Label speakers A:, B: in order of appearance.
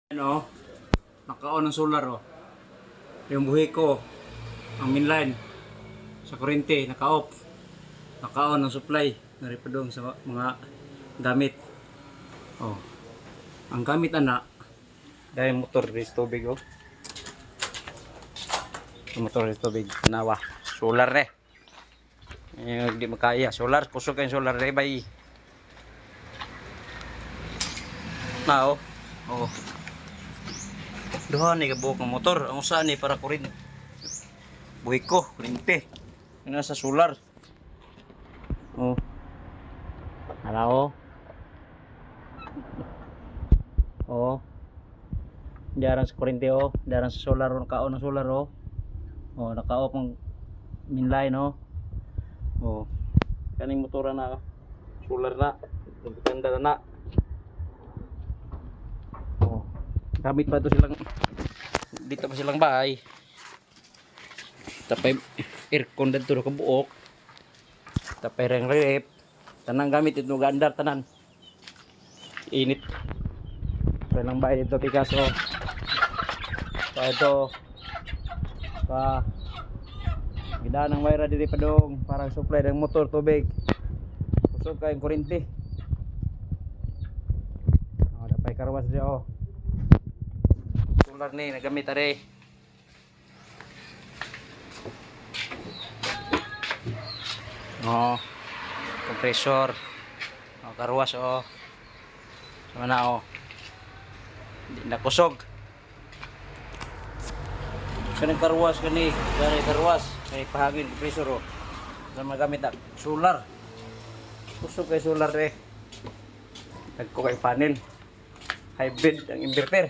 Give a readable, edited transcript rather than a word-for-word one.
A: Ano, naka-on ng solar oh. Yung buhi ko, ang mainline sa kuryente, naka-off. Naka-on ng supply, naripadong sa mga gamit. Oh. Ang gamit ana, dahil motor is tubig oh. Yung motor is tubig, nawa. Solar eh. Hindi makaya. Solar, kusog yung solar eh, bay. Na oh. Oh. Duha ni kabuok ng motor. Ang usa ni para kuryente. Buhi ko, kuryente. Yung nasa solar. Oh. Hala oh. Oh. Diyan sa kuryente oh. Diyan sa solar oh. Naka-on ng solar oh. Oh, naka-off ang mainline oh. Oh. Kaning motor na solar na. Ganda na. Oh. Gamit pa to silang dito pa silang bahay. Tapay aircon dito ka buok. Tapay reng rep. Tanang gamit ito gandar tanan. Init. Pa lang bahay dito Picasso. Pa ito. Pa gidaan ng wire diri padong para supply ng motor tubig. Kusog kay kuryente. Oh, dapay karwas dia oh. Solar ni nagamit are. Oh. Compressor. Oh, karwas oh. Sama na oh. Hindi na kusog. Kanang karwas kani, gani karwas kay pahangin compressor oh. Sa magamit na solar. Kusog kay solar eh. Nagko kay panel. Hybrid ang inverter.